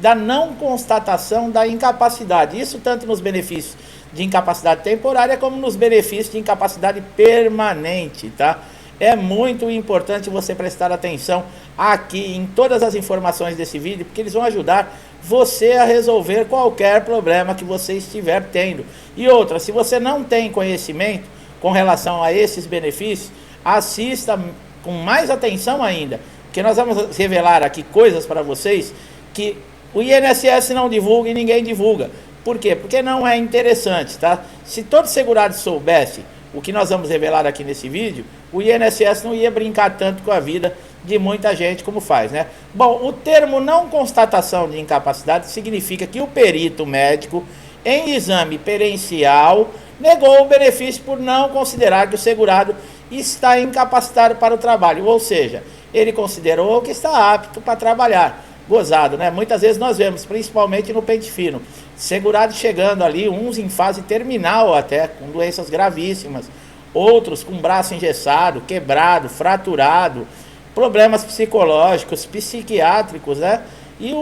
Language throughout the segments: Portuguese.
da não constatação da incapacidade. Isso tanto nos benefícios de incapacidade temporária como nos benefícios de incapacidade permanente, tá? É muito importante você prestar atenção aqui em todas as informações desse vídeo, porque eles vão ajudar você a resolver qualquer problema que você estiver tendo. E outra, se você não tem conhecimento com relação a esses benefícios, assista com mais atenção ainda, porque nós vamos revelar aqui coisas para vocês que o INSS não divulga e ninguém divulga. Por quê? Porque não é interessante, tá? Se todo segurado soubesse o que nós vamos revelar aqui nesse vídeo, o INSS não ia brincar tanto com a vida de muita gente como faz, né? Bom, o termo não constatação de incapacidade significa que o perito médico, em exame pericial, negou o benefício por não considerar que o segurado está incapacitado para o trabalho, ou seja, ele considerou que está apto para trabalhar. Gozado, né? Muitas vezes nós vemos, principalmente no pente fino, segurados chegando ali, uns em fase terminal até, com doenças gravíssimas, outros com braço engessado, quebrado, fraturado, problemas psicológicos, psiquiátricos, né? E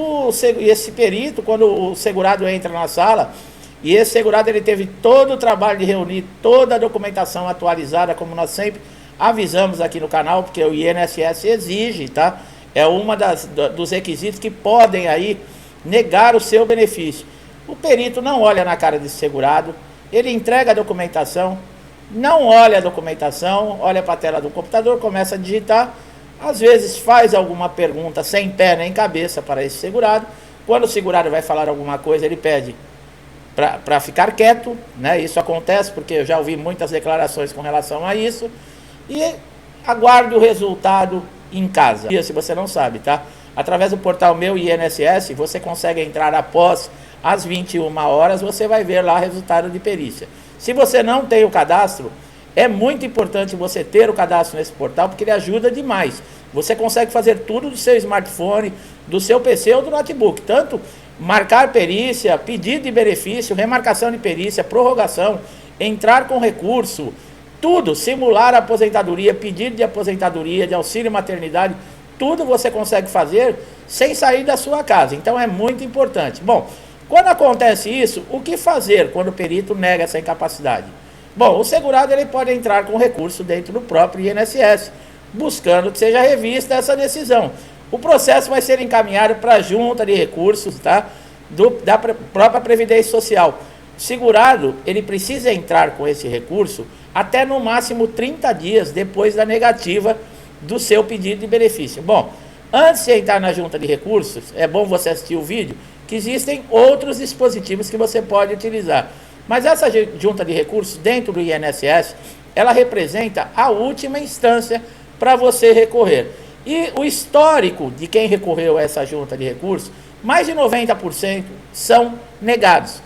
esse perito, quando o segurado entra na sala, e esse segurado ele teve todo o trabalho de reunir toda a documentação atualizada, como nós sempre avisamos aqui no canal, porque o INSS exige, tá? É uma dos requisitos que podem aí negar o seu benefício. O perito não olha na cara desse segurado, ele entrega a documentação, não olha a documentação, olha para a tela do computador, começa a digitar, às vezes faz alguma pergunta sem pé nem cabeça para esse segurado. Quando o segurado vai falar alguma coisa, ele pede para ficar quieto, né? Isso acontece porque eu já ouvi muitas declarações com relação a isso, e aguarde o resultado em casa. Se você não sabe, tá? Através do portal Meu INSS, você consegue entrar após as 21 horas, você vai ver lá o resultado de perícia. Se você não tem o cadastro, é muito importante você ter o cadastro nesse portal, porque ele ajuda demais. Você consegue fazer tudo do seu smartphone, do seu PC ou do notebook, tanto marcar perícia, pedido de benefício, remarcação de perícia, prorrogação, entrar com recurso, tudo, simular a aposentadoria, pedido de aposentadoria, de auxílio maternidade, tudo você consegue fazer sem sair da sua casa. Então é muito importante. Bom, quando acontece isso, o que fazer quando o perito nega essa incapacidade? Bom, o segurado ele pode entrar com recurso dentro do próprio INSS, buscando que seja revista essa decisão. O processo vai ser encaminhado para a junta de recursos, tá? Da própria Previdência Social. O segurado, ele precisa entrar com esse recurso até no máximo 30 dias depois da negativa do seu pedido de benefício. Bom, antes de entrar na junta de recursos, é bom você assistir o vídeo, que existem outros dispositivos que você pode utilizar. Mas essa junta de recursos dentro do INSS, ela representa a última instância para você recorrer. E o histórico de quem recorreu a essa junta de recursos, mais de 90% são negados.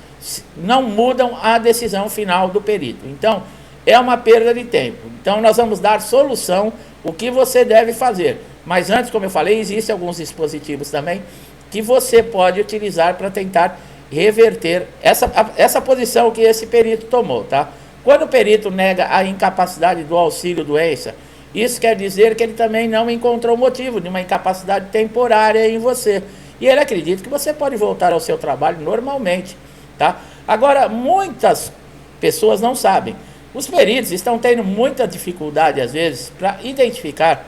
Não mudam a decisão final do perito. Então, é uma perda de tempo. Então, nós vamos dar solução, o que você deve fazer. Mas antes, como eu falei, existem alguns dispositivos também que você pode utilizar para tentar reverter essa posição que esse perito tomou, tá? Quando o perito nega a incapacidade do auxílio-doença, isso quer dizer que ele também não encontrou motivo de uma incapacidade temporária em você. E ele acredita que você pode voltar ao seu trabalho normalmente, tá? Agora, muitas pessoas não sabem. Os peritos estão tendo muita dificuldade, às vezes, para identificar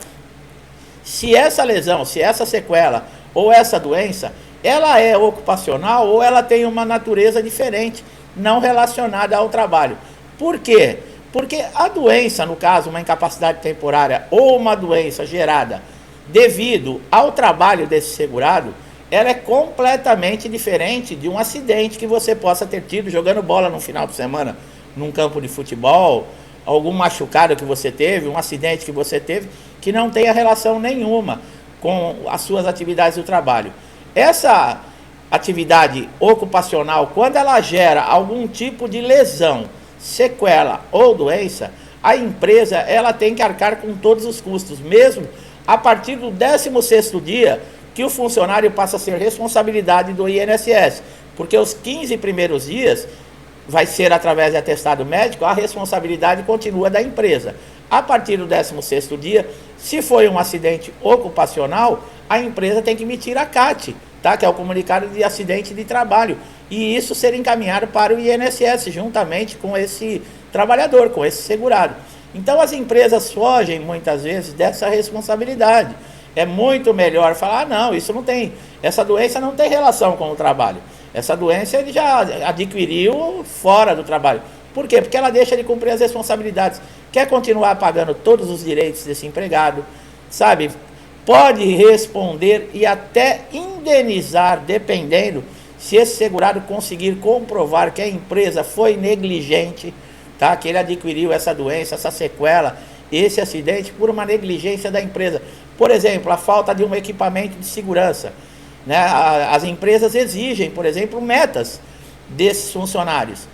se essa lesão, se essa sequela ou essa doença, ela é ocupacional ou ela tem uma natureza diferente, não relacionada ao trabalho. Por quê? Porque a doença, no caso, uma incapacidade temporária ou uma doença gerada devido ao trabalho desse segurado, ela é completamente diferente de um acidente que você possa ter tido jogando bola no final de semana, num campo de futebol, algum machucado que você teve, um acidente que você teve, que não tenha relação nenhuma com as suas atividades do trabalho. Essa atividade ocupacional, quando ela gera algum tipo de lesão, sequela ou doença, a empresa ela tem que arcar com todos os custos, mesmo a partir do 16º dia que o funcionário passa a ser responsabilidade do INSS, porque os 15 primeiros dias vai ser através de atestado médico, a responsabilidade continua da empresa. A partir do 16º dia, se foi um acidente ocupacional, a empresa tem que emitir a CAT tá? Que é o comunicado de acidente de trabalho. E isso ser encaminhado para o INSS, juntamente com esse trabalhador, com esse segurado. Então as empresas fogem muitas vezes dessa responsabilidade. É muito melhor falar, não, isso não tem, essa doença não tem relação com o trabalho. Essa doença ele já adquiriu fora do trabalho. Por quê? Porque ela deixa de cumprir as responsabilidades. Quer continuar pagando todos os direitos desse empregado, sabe? Pode responder e até indenizar, dependendo se esse segurado conseguir comprovar que a empresa foi negligente, tá? Que ele adquiriu essa doença, essa sequela, esse acidente por uma negligência da empresa. Por exemplo, a falta de um equipamento de segurança, né? As empresas exigem, por exemplo, metas desses funcionários,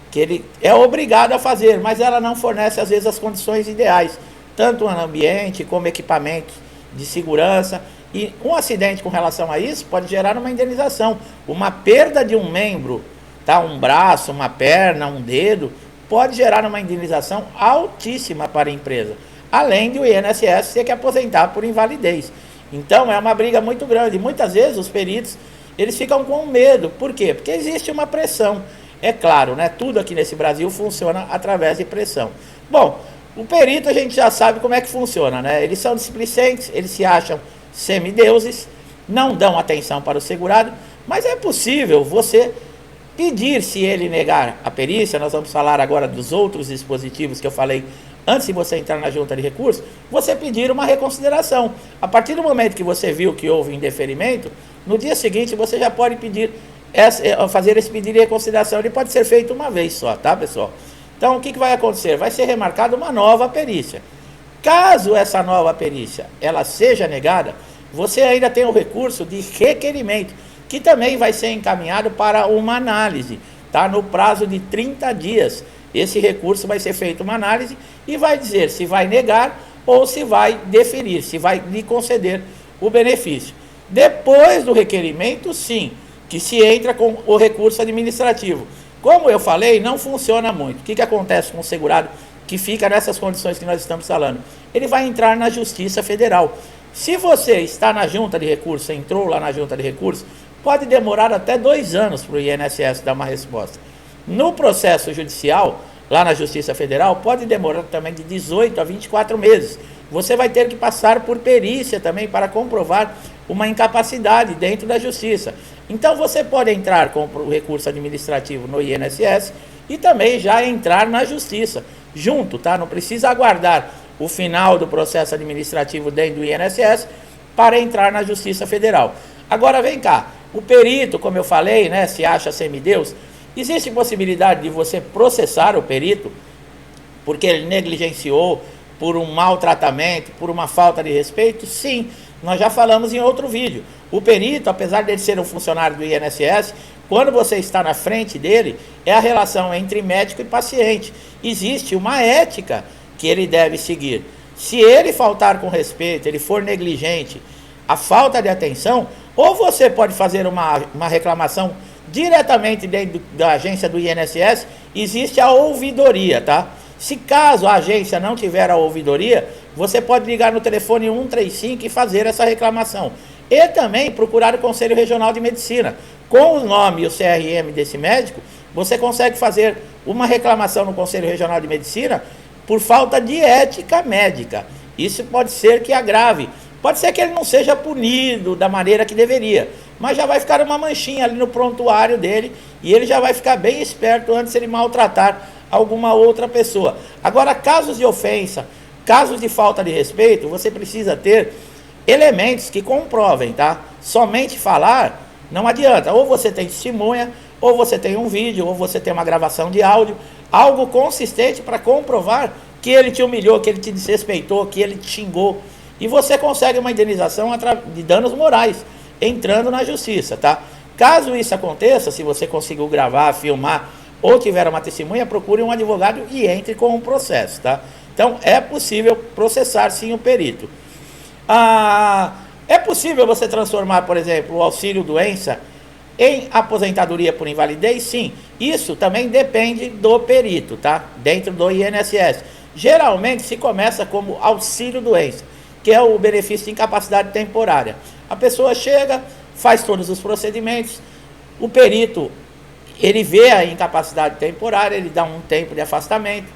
que ele é obrigado a fazer, mas ela não fornece às vezes as condições ideais, tanto no ambiente como equipamentos de segurança. E um acidente com relação a isso pode gerar uma indenização, uma perda de um membro, tá? Um braço, uma perna, um dedo, pode gerar uma indenização altíssima para a empresa, além do INSS ter que aposentar por invalidez. Então é uma briga muito grande. Muitas vezes os peritos eles ficam com medo. Por quê? Porque existe uma pressão. É claro, né? Tudo aqui nesse Brasil funciona através de pressão. Bom, o perito a gente já sabe como é que funciona, né? Eles são displicentes, eles se acham semideuses, não dão atenção para o segurado, mas é possível você pedir, se ele negar a perícia. Nós vamos falar agora dos outros dispositivos que eu falei antes de você entrar na junta de recursos, você pedir uma reconsideração. A partir do momento que você viu que houve indeferimento, no dia seguinte você já pode pedir, fazer esse pedido de reconsideração. Ele pode ser feito uma vez só, tá, pessoal? Então, o que vai acontecer? Vai ser remarcada uma nova perícia. Caso essa nova perícia ela seja negada, você ainda tem o recurso de requerimento, que também vai ser encaminhado para uma análise, tá? No prazo de 30 dias. Esse recurso vai ser feito uma análise e vai dizer se vai negar ou se vai deferir, se vai lhe conceder o benefício. Depois do requerimento, sim, que se entra com o recurso administrativo. Como eu falei, não funciona muito. O que acontece com o segurado que fica nessas condições que nós estamos falando? Ele vai entrar na Justiça Federal. Se você está na junta de recursos, entrou lá na junta de recursos, pode demorar até 2 anos para o INSS dar uma resposta. No processo judicial, lá na Justiça Federal, pode demorar também de 18 a 24 meses. Você vai ter que passar por perícia também para comprovar uma incapacidade dentro da Justiça. Então você pode entrar com o recurso administrativo no INSS e também já entrar na Justiça junto, tá? Não precisa aguardar o final do processo administrativo dentro do INSS para entrar na Justiça Federal. Agora vem cá, o perito, como eu falei, né, se acha semideus. Existe possibilidade de você processar o perito porque ele negligenciou, por um mau tratamento, por uma falta de respeito? Sim, nós já falamos em outro vídeo. O perito, apesar de ele ser um funcionário do INSS, quando você está na frente dele, é a relação entre médico e paciente. Existe uma ética que ele deve seguir. Se ele faltar com respeito, ele for negligente, a falta de atenção, ou você pode fazer uma reclamação diretamente dentro da agência do INSS, existe a ouvidoria, tá? Se caso a agência não tiver a ouvidoria, você pode ligar no telefone 135 e fazer essa reclamação. E também procurar o Conselho Regional de Medicina. Com o nome e o CRM desse médico, você consegue fazer uma reclamação no Conselho Regional de Medicina por falta de ética médica. Isso pode ser que agrave. Pode ser que ele não seja punido da maneira que deveria, mas já vai ficar uma manchinha ali no prontuário dele e ele já vai ficar bem esperto antes de ele maltratar alguma outra pessoa. Agora, casos de ofensa, casos de falta de respeito, você precisa ter elementos que comprovem, tá? Somente falar não adianta. Ou você tem testemunha, ou você tem um vídeo, ou você tem uma gravação de áudio, algo consistente para comprovar que ele te humilhou, que ele te desrespeitou, que ele te xingou. E você consegue uma indenização de danos morais, entrando na justiça, tá? Caso isso aconteça, se você conseguiu gravar, filmar, ou tiver uma testemunha, procure um advogado e entre com um processo, tá? Então, é possível processar sim o perito. É possível você transformar, por exemplo, o auxílio-doença em aposentadoria por invalidez? Sim. Isso também depende do perito, tá? Dentro do INSS. Geralmente se começa como auxílio-doença, que é o benefício de incapacidade temporária. A pessoa chega, faz todos os procedimentos, o perito, ele vê a incapacidade temporária, ele dá um tempo de afastamento,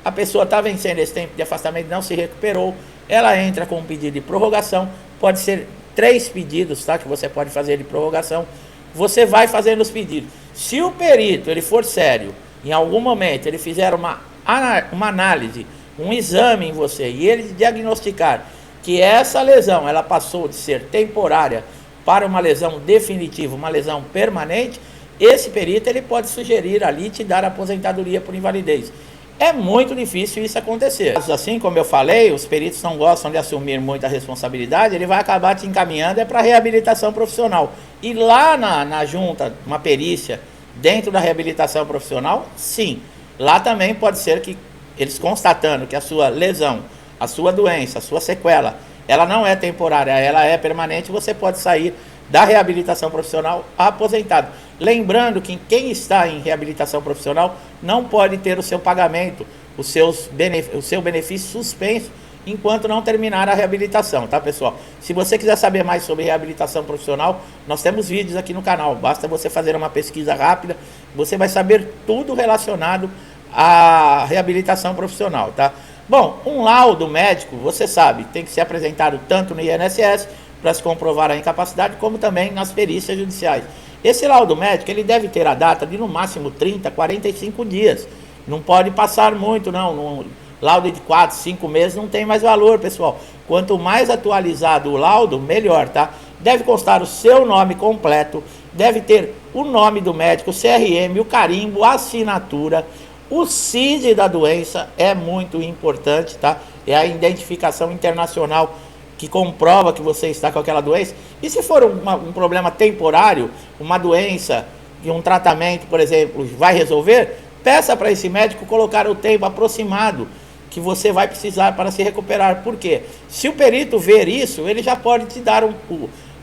a pessoa está vencendo esse tempo de afastamento, não se recuperou, ela entra com um pedido de prorrogação, pode ser 3 pedidos, tá, que você pode fazer de prorrogação, você vai fazendo os pedidos. Se o perito ele for sério, em algum momento ele fizer uma análise, um exame em você, e ele diagnosticar que essa lesão ela passou de ser temporária para uma lesão definitiva, uma lesão permanente, esse perito ele pode sugerir ali te dar aposentadoria por invalidez. É muito difícil isso acontecer. Assim como eu falei, os peritos não gostam de assumir muita responsabilidade, ele vai acabar te encaminhando para reabilitação profissional. E lá na junta, uma perícia dentro da reabilitação profissional, sim. Lá também pode ser que eles constatando que a sua lesão, a sua doença, a sua sequela, ela não é temporária, ela é permanente, você pode sair da reabilitação profissional aposentado. Lembrando que quem está em reabilitação profissional não pode ter o seu pagamento, o seu benefício suspenso enquanto não terminar a reabilitação, tá, pessoal? Se você quiser saber mais sobre reabilitação profissional, nós temos vídeos aqui no canal, basta você fazer uma pesquisa rápida, você vai saber tudo relacionado à reabilitação profissional, tá? Bom, um laudo médico, você sabe, tem que ser apresentado tanto no INSS para se comprovar a incapacidade, como também nas perícias judiciais. Esse laudo médico, ele deve ter a data de no máximo 30, 45 dias. Não pode passar muito, não. No laudo de 4, 5 meses não tem mais valor, pessoal. Quanto mais atualizado o laudo, melhor, tá? Deve constar o seu nome completo, deve ter o nome do médico, o CRM, o carimbo, a assinatura, o CID da doença, é muito importante, tá? É a identificação internacional que comprova que você está com aquela doença. E se for um problema temporário, uma doença e um tratamento, por exemplo, vai resolver, peça para esse médico colocar o tempo aproximado que você vai precisar para se recuperar. Por quê? Se o perito ver isso, ele já pode te dar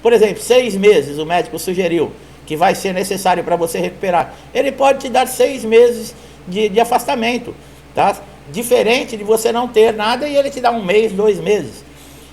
por exemplo, 6 meses, o médico sugeriu que vai ser necessário para você recuperar. Ele pode te dar 6 meses de afastamento, tá? Diferente de você não ter nada e ele te dá 1 mês, 2 meses.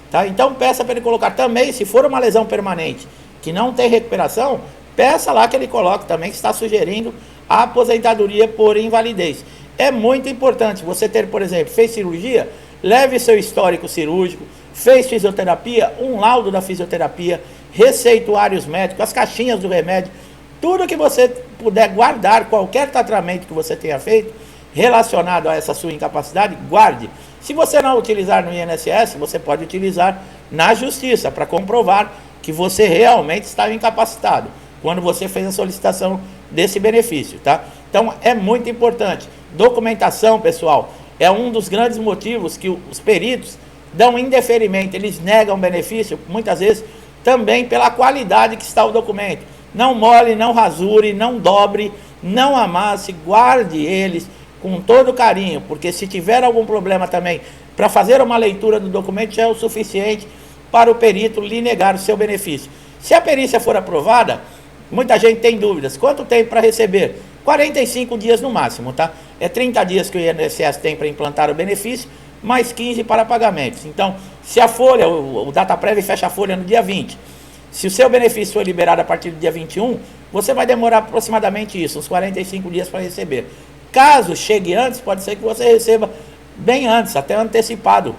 Tá? Então peça para ele colocar também, se for uma lesão permanente que não tem recuperação, peça lá que ele coloque também que está sugerindo a aposentadoria por invalidez. É muito importante você ter, por exemplo, fez cirurgia, leve seu histórico cirúrgico, fez fisioterapia, um laudo da fisioterapia, receituários médicos, as caixinhas do remédio, tudo que você puder guardar, qualquer tratamento que você tenha feito relacionado a essa sua incapacidade, guarde. Se você não utilizar no INSS, você pode utilizar na Justiça para comprovar que você realmente estava incapacitado quando você fez a solicitação desse benefício, tá? Então é muito importante. Documentação, pessoal, é um dos grandes motivos que os peritos dão indeferimento, eles negam benefício, muitas vezes também pela qualidade que está o documento. Não mole, não rasure, não dobre, não amasse, guarde eles com todo carinho, porque se tiver algum problema também, para fazer uma leitura do documento já é o suficiente para o perito lhe negar o seu benefício. Se a perícia for aprovada, muita gente tem dúvidas, quanto tempo para receber? 45 dias no máximo, tá? É 30 dias que o INSS tem para implantar o benefício, mais 15 para pagamentos. Então, se a folha, o Dataprev fecha a folha no dia 20, se o seu benefício for liberado a partir do dia 21, você vai demorar aproximadamente isso, uns 45 dias para receber. Caso chegue antes, pode ser que você receba bem antes, até antecipado,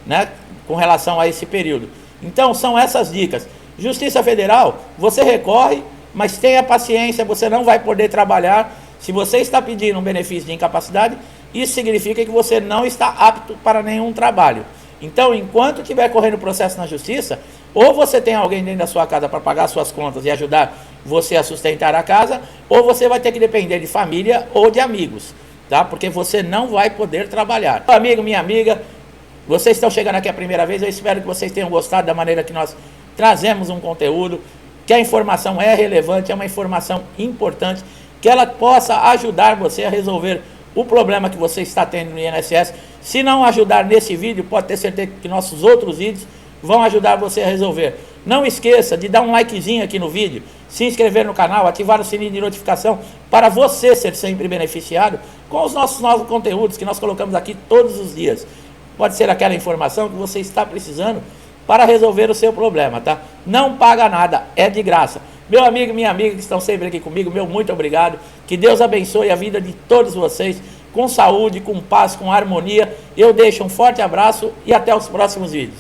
né, com relação a esse período. Então, são essas dicas. Justiça Federal, você recorre, mas tenha paciência, você não vai poder trabalhar. Se você está pedindo um benefício de incapacidade, isso significa que você não está apto para nenhum trabalho. Então, enquanto estiver correndo o processo na Justiça, ou você tem alguém dentro da sua casa para pagar suas contas e ajudar você a sustentar a casa, ou você vai ter que depender de família ou de amigos, tá? Porque você não vai poder trabalhar. Meu amigo, minha amiga, vocês estão chegando aqui a primeira vez, eu espero que vocês tenham gostado da maneira que nós trazemos um conteúdo, que a informação é relevante, é uma informação importante, que ela possa ajudar você a resolver o problema que você está tendo no INSS. Se não ajudar nesse vídeo, pode ter certeza que nossos outros vídeos vão ajudar você a resolver. Não esqueça de dar um likezinho aqui no vídeo, se inscrever no canal, ativar o sininho de notificação para você ser sempre beneficiado com os nossos novos conteúdos que nós colocamos aqui todos os dias. Pode ser aquela informação que você está precisando para resolver o seu problema, tá? Não paga nada, é de graça. Meu amigo e minha amiga que estão sempre aqui comigo, meu muito obrigado. Que Deus abençoe a vida de todos vocês, com saúde, com paz, com harmonia. Eu deixo um forte abraço e até os próximos vídeos.